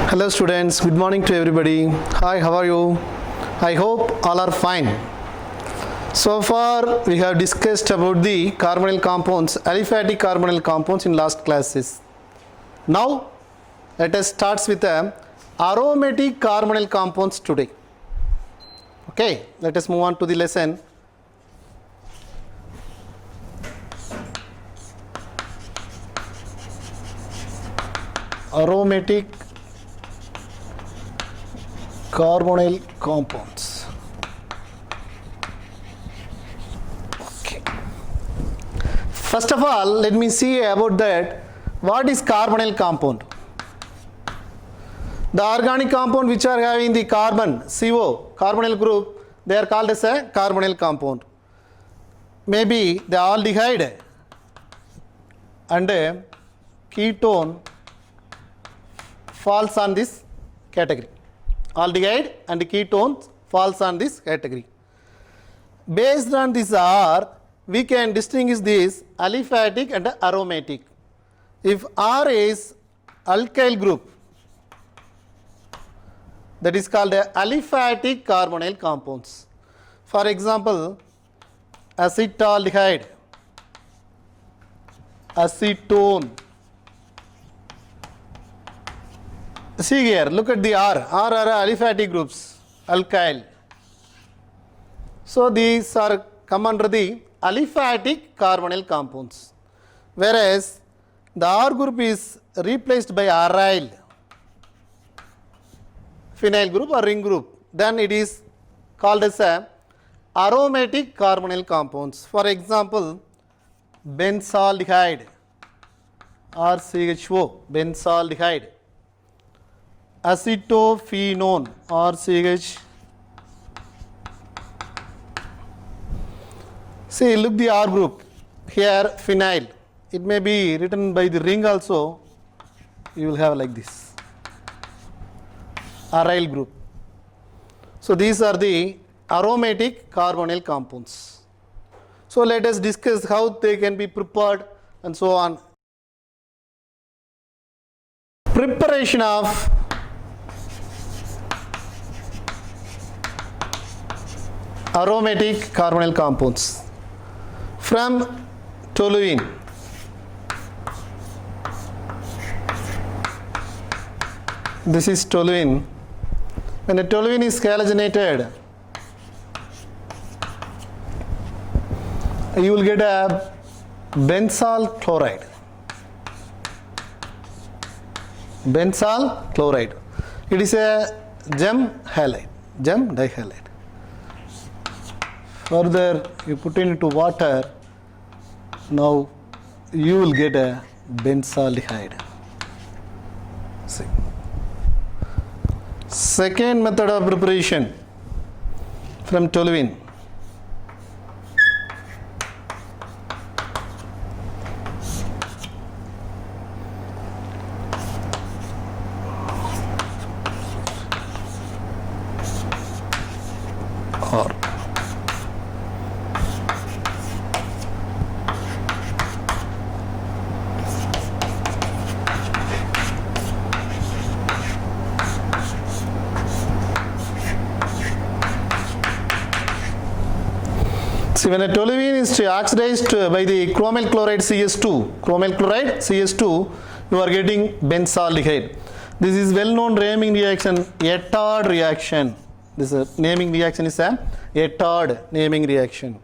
Hello students, good morning to everybody. Hi, how are you? I hope all are fine. So far we have discussed about the carbonyl compounds, aliphatic carbonyl compounds in last classes. Now let us start with the aromatic carbonyl compounds today. Okay, let us move on to the lesson. Aromatic carbonyl compounds. Okay. First of all, let me see about that. What is carbonyl compound? The organic compound which are having the carbon, CO, carbonyl group, they are called as a carbonyl compound. Maybe the aldehyde and a ketone falls on this category. Aldehyde and ketones falls on this category. Based on this R, we can distinguish this aliphatic and aromatic. If R is alkyl group, that is called aliphatic carbonyl compounds. For example, acetaldehyde, acetone. See here, look at the R. R are aliphatic groups, alkyl. So these are come under the aliphatic carbonyl compounds. Whereas the R group is replaced by aryl, phenyl group or ring group. Then it is called as a aromatic carbonyl compounds. For example, benzaldehyde or CHO, benzaldehyde. Acetophenone or CH. See, look the R group. Here phenyl. It may be written by the ring also. You will have like this. Aryl group. So these are the aromatic carbonyl compounds. So let us discuss how they can be prepared and so on. Preparation of aromatic carbonyl compounds from toluene. This is toluene. When a toluene is halogenated, you will get a benzyl chloride. Benzyl chloride. It is a gem halide, gem dihalide. Further, you put into water, now you will get a benzaldehyde. See. Second method of preparation from toluene. Or see, when a toluene is oxidized by the chromyl chloride CS2, you are getting benzaldehyde. This is well-known naming reaction, Ettard reaction. This naming reaction is a Ettard naming reaction.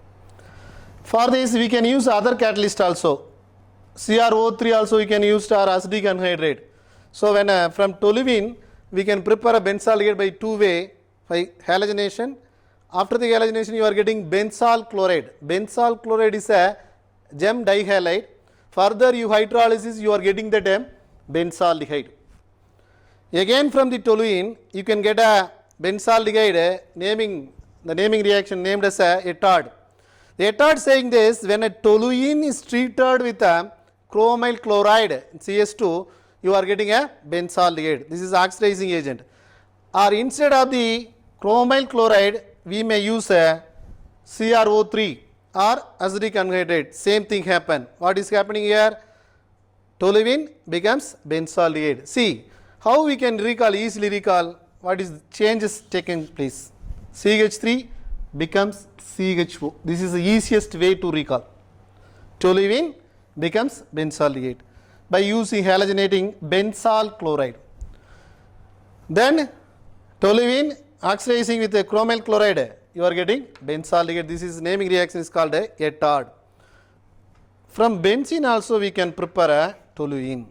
For this, we can use other catalyst also. CrO3 also we can use or acetic anhydride. So when from toluene, we can prepare a benzaldehyde by two-way, by halogenation. After the halogenation, you are getting benzyl chloride. Benzyl chloride is a gem dihalide. Further, you hydrolysis, you are getting that benzaldehyde. Again, from the toluene, you can get a benzaldehyde the naming reaction named as a Ettard. The Ettard saying this, when a toluene is treated with a chromyl chloride CS2, you are getting a benzaldehyde. This is oxidizing agent. Or instead of the chromyl chloride, we may use a CrO3 or acetic anhydride. Same thing happen. What is happening here? Toluene becomes benzaldehyde. See How we can recall, easily recall what is changes taking place? CH3 becomes CHO. This is the easiest way to recall. Toluene becomes benzaldehyde by using halogenating benzyl chloride. Then toluene oxidizing with a chromyl chloride, you are getting benzaldehyde. This is naming reaction is called a etard. From benzene also we can prepare a toluene.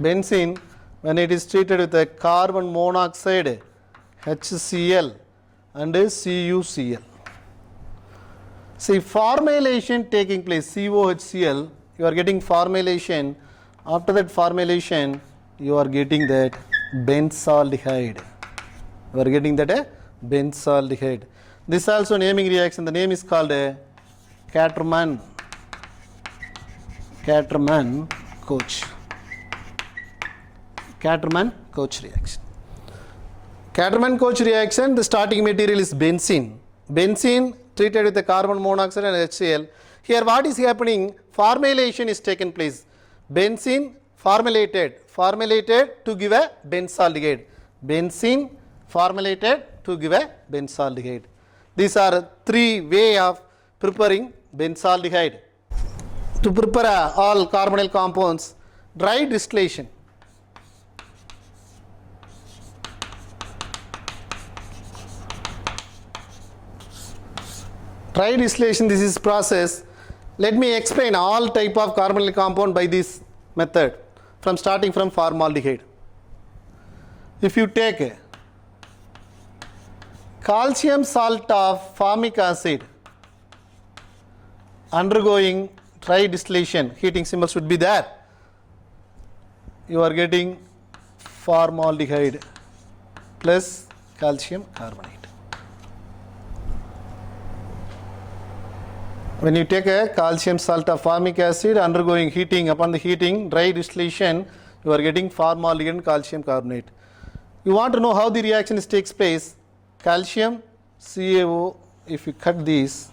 Benzene, when it is treated with a carbon monoxide, HCl and CuCl. See, formylation taking place, COHCl, you are getting formylation. After that formylation, you are getting that benzaldehyde. You are getting that benzaldehyde. This also naming reaction, the name is called a Caterman Koch. Caterman-Koch reaction. Caterman-Koch reaction, the starting material is benzene. Benzene treated with the carbon monoxide and HCl. Here what is happening? Formylation is taken place. Benzene formulated to give a benzaldehyde. Benzene formulated to give a benzaldehyde. These are three ways of preparing benzaldehyde. To prepare all carbonyl compounds, dry distillation. Dry distillation, this is process. Let me explain all type of carbonyl compound by this method, from starting from formaldehyde. If you take calcium salt of formic acid undergoing dry distillation, heating symbol should be there. You are getting formaldehyde plus calcium carbonate. When you take a calcium salt of formic acid undergoing heating, upon the heating, dry distillation, you are getting formaldehyde and calcium carbonate. You want to know how the reaction takes place? Calcium, CaO, if you cut this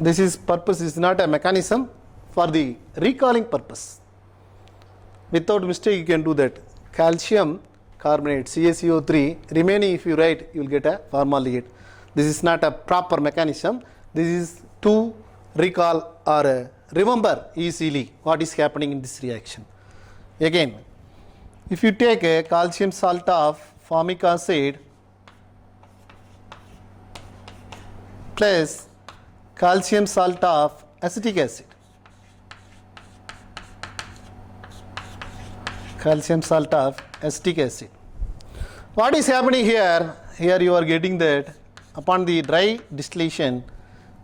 is purpose, is not a mechanism, for the recalling purpose. Without mistake you can do that. Calcium carbonate, CaCO3, remaining if you write, you will get a formaldehyde. This is not a proper mechanism. This is to recall or remember easily what is happening in this reaction. Again, if you take a calcium salt of formic acid plus calcium salt of acetic acid, calcium salt of acetic acid, what is happening here? Here you are getting that upon the dry distillation,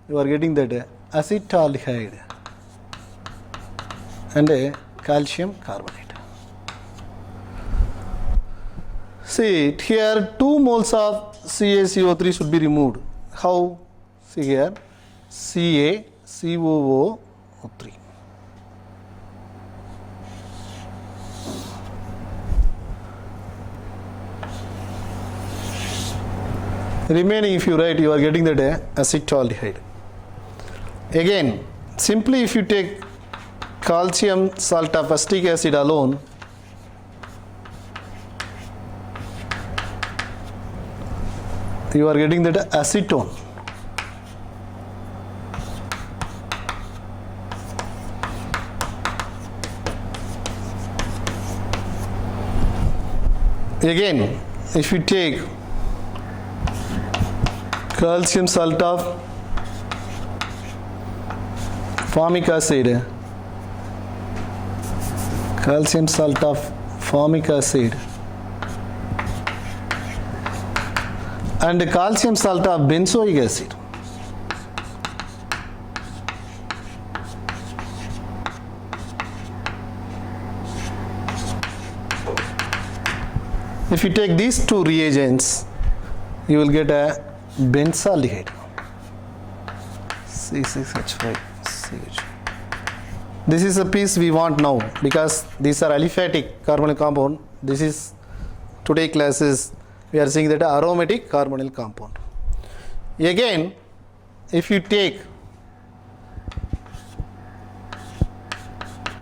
you are getting that acetaldehyde and a calcium carbonate. See it here, 2 moles of CaCO3 should be removed. How? See here, CaCOO3. Remaining if you write, you are getting that acetaldehyde. Again, simply if you take calcium salt of acetic acid alone, you are getting that acetone. Again, if you take calcium salt of formic acid, calcium salt of formic acid and calcium salt of benzoic acid, if you take these two reagents, you will get a benzaldehyde, C6H5CH. This is a piece we want now because these are aliphatic carbonyl compound. This is today classes we are seeing that aromatic carbonyl compound. Again, if you take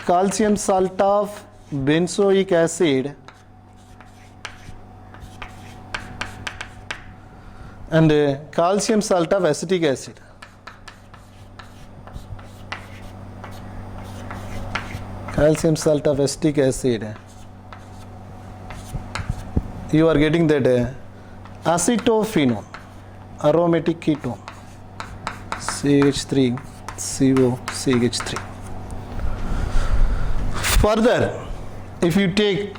calcium salt of benzoic acid and calcium salt of acetic acid. Calcium salt of acetic acid, you are getting that acetophenone, aromatic ketone, CH3COCH3. Further, if you take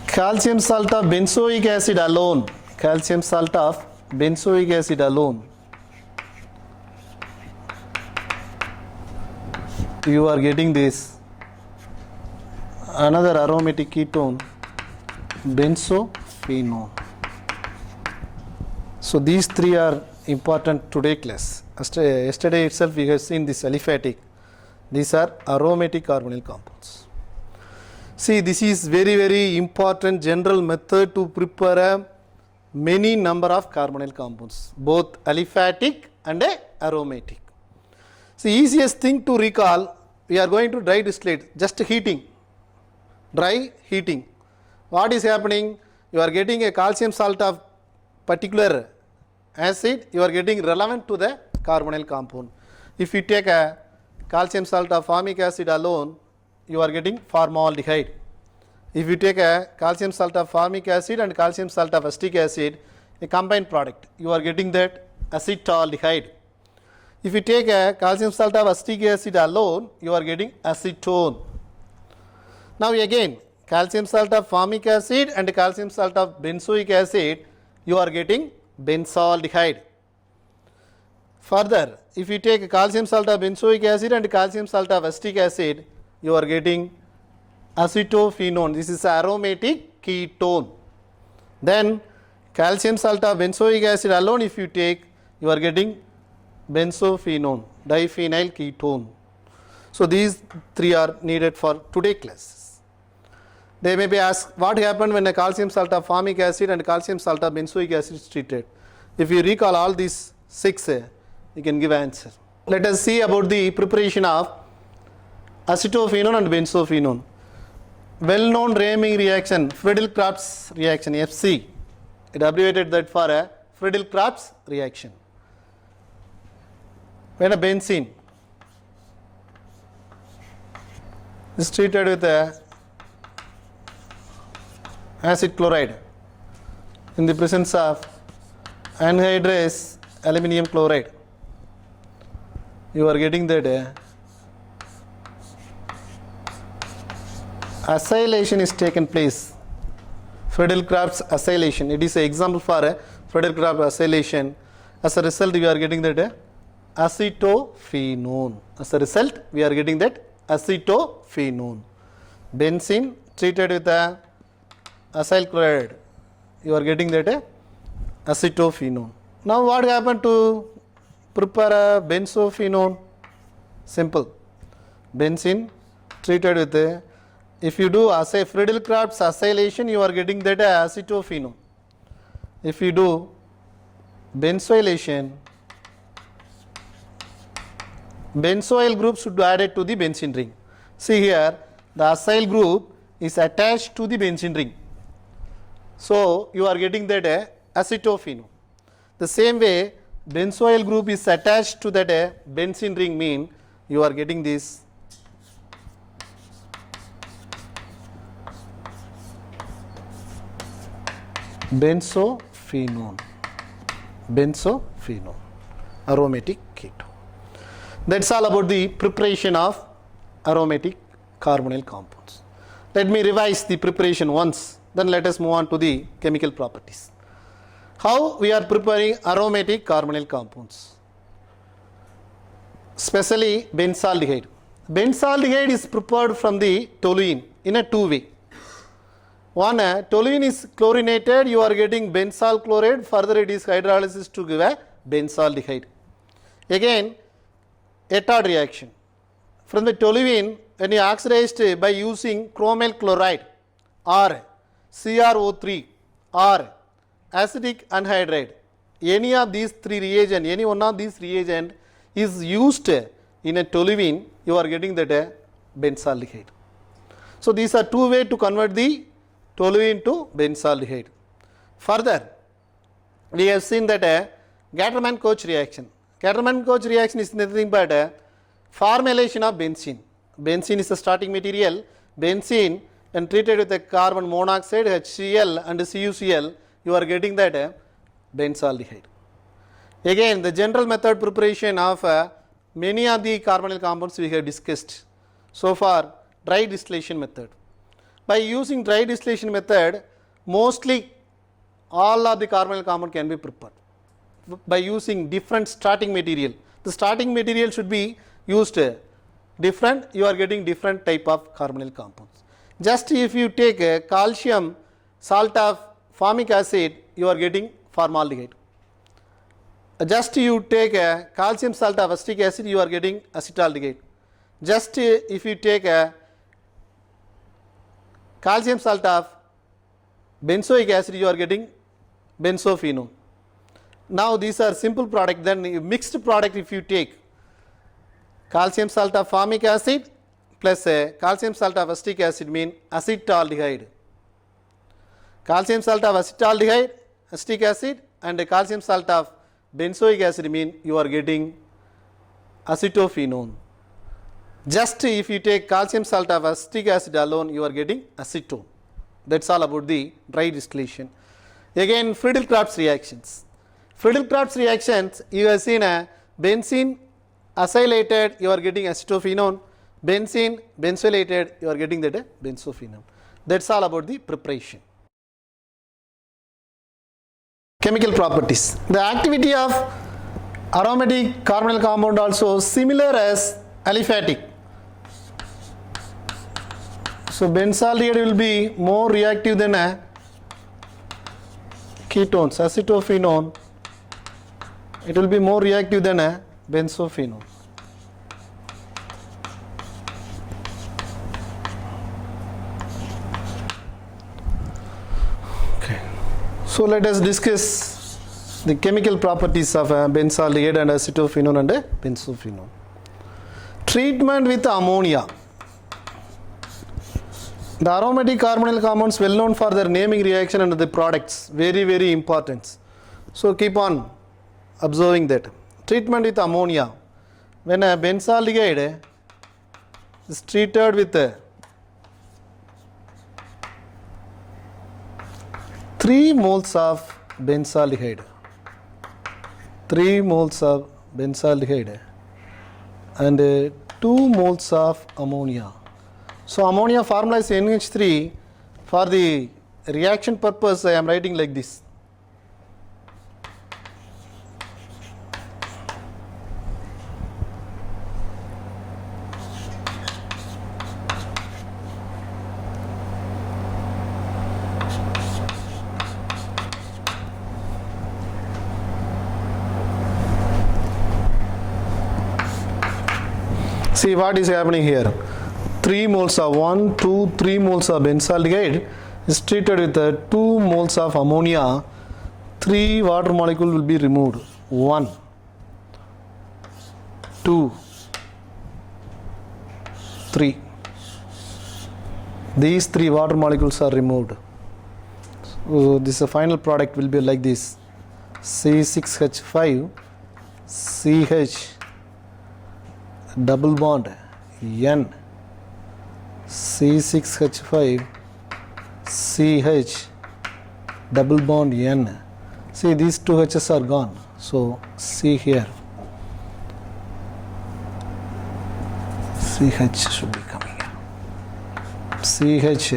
calcium salt of benzoic acid alone, calcium salt of benzoic acid alone, you are getting this another aromatic ketone, benzophenone. So these three are important today class. Yesterday itself we have seen this aliphatic. These are aromatic carbonyl compounds. See, this is very important general method to prepare a many number of carbonyl compounds, both aliphatic and aromatic. See, easiest thing to recall, we are going to dry distillate, just heating, dry heating. What is happening? You are getting a calcium salt of particular acid, you are getting relevant to the carbonyl compound. If you take a calcium salt of formic acid alone, you are getting formaldehyde. If you take a calcium salt of formic acid and calcium salt of acetic acid, a combined product, you are getting that acetaldehyde. If you take a calcium salt of acetic acid alone, you are getting acetone. Now again, calcium salt of formic acid and calcium salt of benzoic acid, you are getting benzaldehyde. Further, if you take calcium salt of benzoic acid and calcium salt of acetic acid, you are getting acetophenone. This is aromatic ketone. Then calcium salt of benzoic acid alone, if you take, you are getting benzophenone, diphenyl ketone. So these three are needed for today classes. They may be asked, what happened when a calcium salt of formic acid and calcium salt of benzoic acid is treated? If you recall all these six, you can give answer. Let us see about the preparation of acetophenone and benzophenone. Well-known Raming reaction, Friedel-Crafts reaction, FC. It abbreviated that for a Friedel-Crafts reaction. When a benzene is treated with a acid chloride in the presence of anhydrous aluminum chloride, you are getting that acylation is taken place. Friedel-Crafts acylation. It is an example for a Friedel-Crafts acylation. As a result, we are getting that acetophenone. As a result, we are getting that acetophenone. Benzene treated with a acyl chloride, you are getting that acetophenone. Now what happened to prepare a benzophenone? Simple. Benzene treated with a, if you do Friedel-Crafts acylation, you are getting that acetophenone. If you do benzoylation, benzoyl group should be added to the benzene ring. See here, the acyl group is attached to the benzene ring. So you are getting that acetophenone. The same way, benzoyl group is attached to that benzene ring, mean you are getting this benzophenone, aromatic ketone. That's all about the preparation of aromatic carbonyl compounds. Let me revise the preparation once, then let us move on to the chemical properties. How we are preparing aromatic carbonyl compounds, especially benzaldehyde. Benzaldehyde is prepared from the toluene in a two-way. One, toluene is chlorinated, you are getting benzyl chloride, further it is hydrolysis to give a benzaldehyde. Again, Etard reaction. From the toluene, when you oxidized by using chromyl chloride or CrO3 or acetic anhydride, any of these three reagent, any one of these reagent is used in a toluene, you are getting that benzaldehyde. So these are two ways to convert the toluene to benzaldehyde. Further, we have seen that a Gattermann-Koch reaction. Gattermann-Koch reaction is nothing but a formulation of benzene. Benzene is the starting material. Benzene, when treated with a carbon monoxide, HCl and CuCl, you are getting that benzaldehyde. Again, the general method preparation of many of the carbonyl compounds we have discussed so far, dry distillation method. By using dry distillation method, mostly all of the carbonyl compound can be prepared by using different starting material. The starting material should be used different, you are getting different type of carbonyl compounds. Just if you take a calcium salt of formic acid, you are getting formaldehyde. Just you take a calcium salt of acetic acid, you are getting acetaldehyde. Just if you take a calcium salt of benzoic acid, you are getting benzophenone. Now these are simple product. Then mixed product, if you take calcium salt of formic acid plus calcium salt of acetic acid, mean acetaldehyde. Calcium salt of acetaldehyde, acetic acid, and calcium salt of benzoic acid, mean you are getting acetophenone. Just if you take calcium salt of acetic acid alone, you are getting acetone. That's all about the dry distillation. Again, Friedel-Crafts reactions. Friedel-Crafts reactions, you have seen a benzene acylated, you are getting acetophenone. Benzene benzoylated, you are getting that benzophenone. That's all about the preparation. Chemical properties. The activity of aromatic carbonyl compound also similar as aliphatic. So benzaldehyde will be more reactive than ketones. Acetophenone, it will be more reactive than benzophenone. Okay. So let us discuss the chemical properties of benzaldehyde and acetophenone and benzophenone. Treatment with ammonia. The aromatic carbonyl compounds well known for their naming reaction and the products, very important. So keep on observing that. Treatment with ammonia. When a benzaldehyde is treated with 3 moles of benzaldehyde, 3 moles of benzaldehyde and 2 moles of ammonia. So ammonia formula is NH3. For the reaction purpose, I am writing like this. See what is happening here. 3 moles of 1, 2, 3 moles of benzaldehyde is treated with 2 moles of ammonia. 3 water molecule will be removed. 1, 2, 3. These 3 water molecules are removed. So this final product will be like this: C6H5 CH double bond N, C6H5 CH double bond N. See, these 2 H's are gone, so C here, CH should be coming here, CH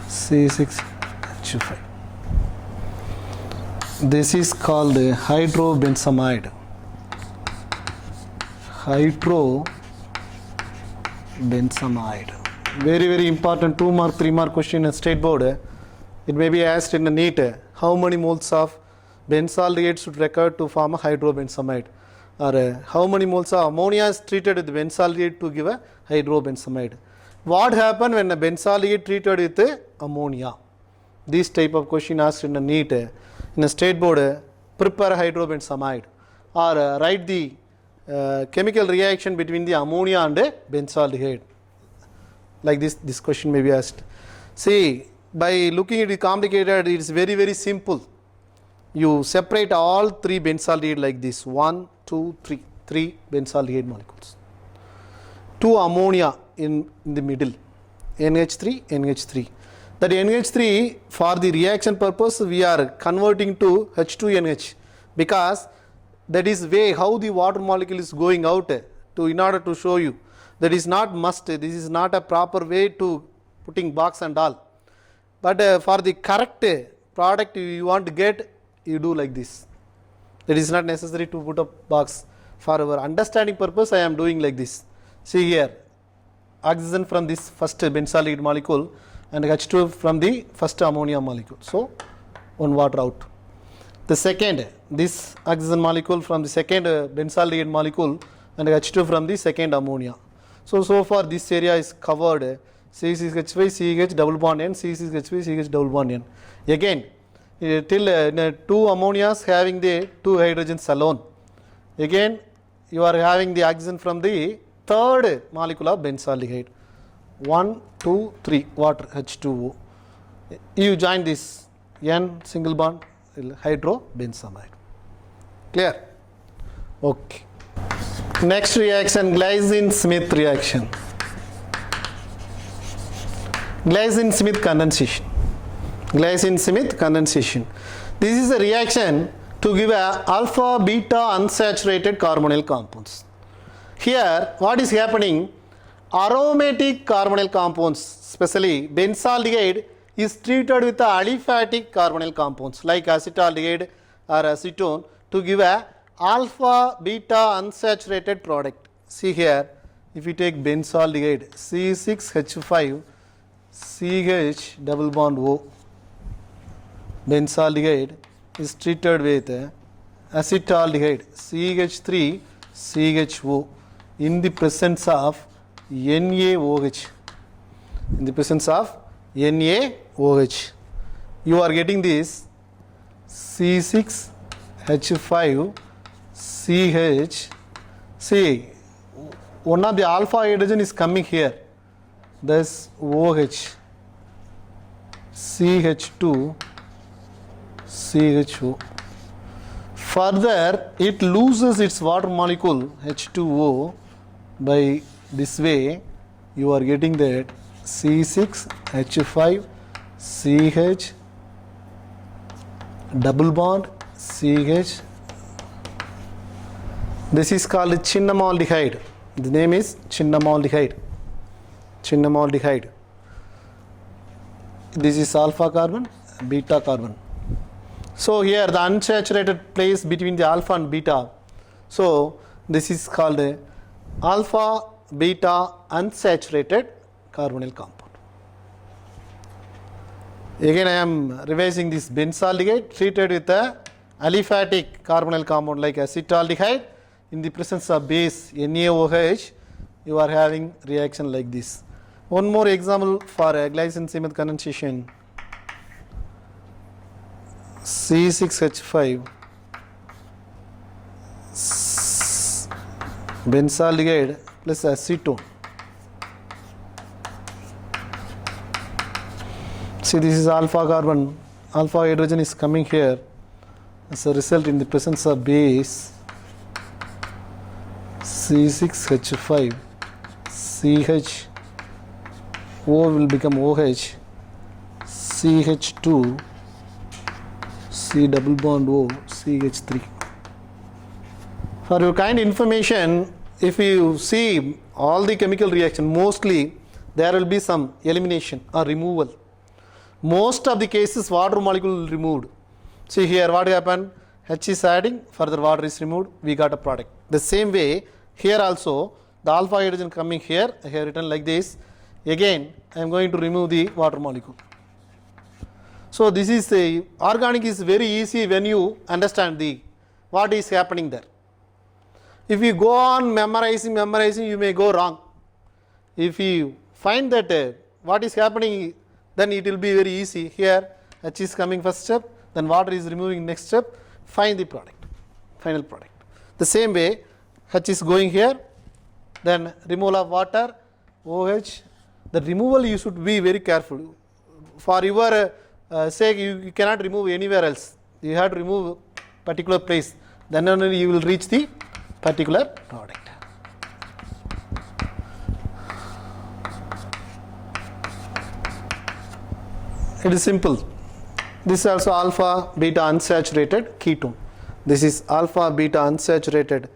C6H5. This is called hydrobenzamide. Hydrobenzamide. Very important 2 mark 3 mark question in state board. It may be asked in a NEET, how many moles of benzaldehyde should recur to form a hydrobenzamide, or how many moles of ammonia is treated with benzaldehyde to give a hydrobenzamide. What happened when a benzaldehyde treated with ammonia? This type of question asked in a NEET, in a state board. Prepare hydrobenzamide or write the chemical reaction between the ammonia and benzaldehyde. like this question may be asked. See, by looking at it complicated, it is very, very simple. You separate all three benzaldehyde like this, 1, 2, 3, 3 benzaldehyde molecules. 2 ammonia in the middle, NH3, NH3. That NH3, for the reaction purpose, we are converting to H2NH, because that is way how the water molecule is going out in order to show you. That is not must, this is not a proper way to putting box and all. But for the correct product you want to get, you do like this. It is not necessary to put a box. For our understanding purpose, I am doing like this. See here, oxygen from this first benzaldehyde molecule and H2 from the first ammonia molecule. So, one water out. The second, this oxygen molecule from the second benzaldehyde molecule and H2 from the second ammonia. So far this area is covered. C6H5, CH double bond N, C6H5, CH double bond N. Again, till 2 ammonias having the 2 hydrogens alone. Again, you are having the oxygen from the third molecule of benzaldehyde. 1, 2, 3, water, H2O. You join this N single bond hydrobenzamide. Clear? Okay. Next reaction, Glycine-Smith reaction. Glycine-Smith condensation. Glycine-Smith condensation. This is a reaction to give a alpha beta unsaturated carbonyl compounds. Here, what is happening? Aromatic carbonyl compounds, especially benzaldehyde, is treated with the aliphatic carbonyl compounds like acetaldehyde or acetone to give a alpha beta unsaturated product. See here, if you take benzaldehyde, C6H5 CH double bond O, benzaldehyde is treated with acetaldehyde CH3 CHO in the presence of NaOH. In the presence of NaOH, you are getting this C6H5 CH. See, one of the alpha hydrogen is coming here, thus OH, CH2 CHO. Further, it loses its water molecule H2O. By this way, you are getting that C6H5 CH double bond CH. This is called cinnamaldehyde. The name is cinnamaldehyde. Cinnamaldehyde. This is alpha carbon, beta carbon. So here the unsaturated place between the alpha and beta. So this is called a alpha beta unsaturated carbonyl compound. Again I am revising this benzaldehyde treated with a aliphatic carbonyl compound like acetaldehyde. In the presence of base NaOH, you are having reaction like this. One more example for Glycine-Smith condensation. C6H5 benzaldehyde plus acetone. See, this is alpha carbon, alpha hydrogen is coming here. As a result, in the presence of base C6H5 CH, O will become OH, CH2 C double bond O, CH3. For your kind information, if you see all the chemical reaction, mostly there will be some elimination or removal. Most of the cases water molecule removed. See here what happened, H is adding, further water is removed, we got a product. The same way here also the alpha hydrogen coming here, I have written like this. Again I am going to remove the water molecule. So this is the organic is very easy when you understand the what is happening there. If you go on memorizing, you may go wrong. If you find that what is happening, then it will be very easy. Here H is coming first step, then water is removing next step, find the product, final product. The same way H is going here, then removal of water, OH, The removal you should be very careful. For your sake, you cannot remove anywhere else. You have to remove particular place. Then only you will reach the particular product. It is simple. This is also alpha beta unsaturated ketone. This is alpha beta unsaturated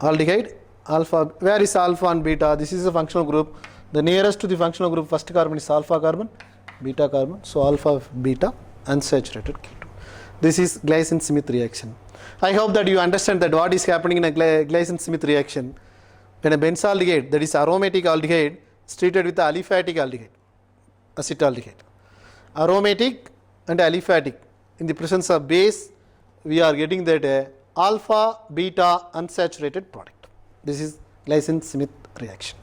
aldehyde. Alpha, where is alpha and beta? This is a functional group. The nearest to the functional group, first carbon is alpha carbon, beta carbon. So alpha beta unsaturated ketone. This is Gleason-Smith reaction. I hope that you understand that what is happening in a Gleason-Smith reaction. When a benzaldehyde, that is aromatic aldehyde, is treated with aliphatic aldehyde, acetaldehyde. Aromatic and aliphatic, in the presence of base, we are getting that alpha beta unsaturated product. This is Gleason-Smith reaction.